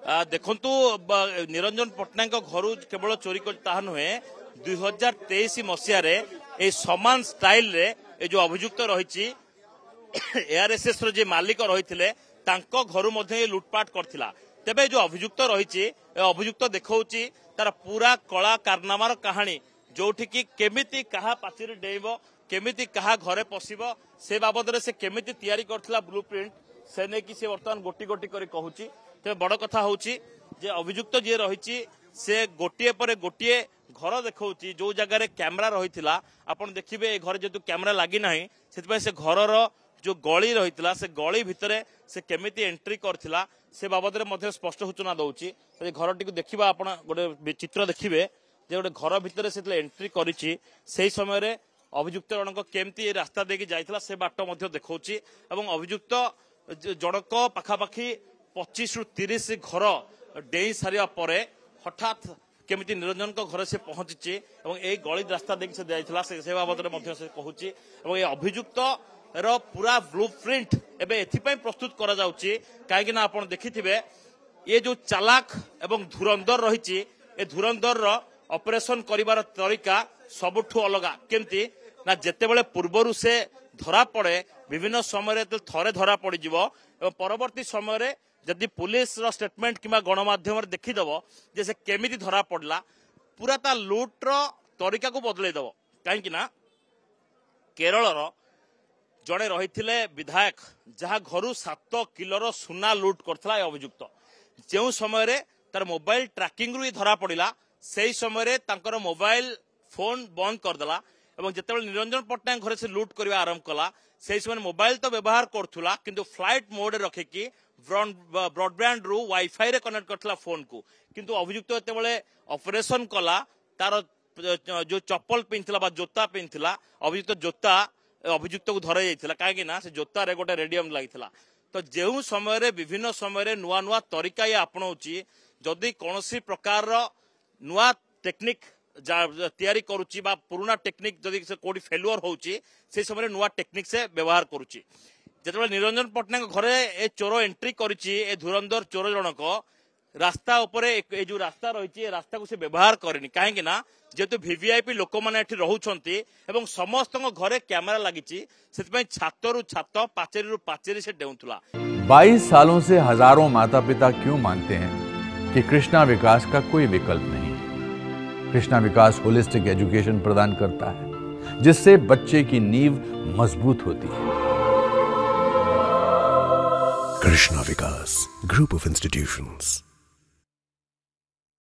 देखंतु निरंजन पट्टनायक घर केवल चोरी कर नुहे 2023 मसीह समान स्टाइल रे ए जो अभियुक्त रही एआरएसएस रो जे मालिक रही घर लुटपाट करथिला। तेबे जो अभियुक्त रही अभियुक्त देखौची तार पूरा कला कारनामार कहानी जोठी कि केमिति कहा पाचेरी डेइब केमिति कहा घरे पशिब से बाबद से केमिति तैयारी करथिला ब्लूप्रिंट से ने कि से वर्तमान गोटी गोटी करी कहूची। तेबे बड़ कथा होची जे अभियुक्त जे रही से गोटे पर गोटे घर देखौची जो जगह कैमरा रही आपन देखिबे घर जेतु कैमरा लागी नाही सेतपय से घरर जो गली रही से गली भितर से केमिति एंट्री करथिला से बाबद में स्पष्ट सूचना दौची। घर टी देखा आप गोटे चित्र देखिए जे गोटे घर भितर से एंट्री करिछि से समय अभियुक्त जनक केमती रास्ता देकी जाइथिला से बाट देखौछि एवं अभियुक्त जनक पाखापाखि 25 ରୁ 30 घर डेई सारिया परे हठात केमिति निरंजन घर से पहुंची और यही गली रास्ता देखी से जाइथिला से बाबद में से कहूछि और ये अभियुक्त रो पूरा ब्लूप्रिंट एबे एथिपय प्रस्तुत करा जाउछि काहे ना आपण देखिथिबे ये जो चालाक एवं धुरंधर रही ए धुरंधर रो ऑपरेशन करिवार तरीका सबुठु अलगा केमती ना जेतेबेले पूर्वरु से धरा पड़े विभिन्न समय थरे धरा पड़ जिवो एवं परवर्ती समय जदि पुलिस रो स्टेटमेंट किमा गणमाध्यम देखिदेव जे से केमिति धरा पड़ला पूरा ता लूट रो तरीका को बदलै देव काहे ना केरल रो जड़े रही विधायक जहाँ घर 7 किलोर सुना लुट करता अभियुक्त जो समय तार मोबाइल ट्रैकिंग रु धरा पड़ा से समय मोबाइल फोन बंद करदेला और जिते निरंजन पट्टनायक घर से लुट करने आरंभ कला से समय मोबाइल तो व्यवहार करुला किंतु फ्लाइट मोड रखिकी ब्रॉडबैंड रु वाईफाई रे कनेक्ट करथिला फोन को किंतु अभियुक्त जेतेबेले ऑपरेशन कला तार जो चप्पल पिंधला जोता पिंधला अभियुक्त जोता अभियुक्त को धरा जाइथिला काहे ना से जोतार गोटे रेडियम लागिथिला। तो जो समय विभिन्न समय नुआ नुआ तरीका ये आपणाउची जदि कौनसी प्रकार नुआ टेक्निक तैयारी करुची बा पुराना टेक्निक जदि से कोडी फेलुअर होउची से समय नुआ टेक्निक से व्यवहार करुची। जेतेबेले निरंजन पट्टनायक घरे ए चोर एंट्री करिची ए धुरंधर चोर जनक रास्ता उपरे ए जो रास्ता रही रास्ता को से व्यवहार करेनी काहे ना जेतु वीवीआईपी लोक मैंने रोचंती एवं समस्त घरे कैमरा लगी छात रु छात पाचेरी रु पाचेरी से डेउथुला। 22 सालों से हजारों माता पिता क्यों मानते हैं कि कृष्णा विकास का कोई विकल्प नहीं। कृष्णा विकास होलिस्टिक एजुकेशन प्रदान करता है जिससे बच्चे की नींव मजबूत होती है। कृष्णा विकास ग्रुप ऑफ इंस्टीट्यूशंस।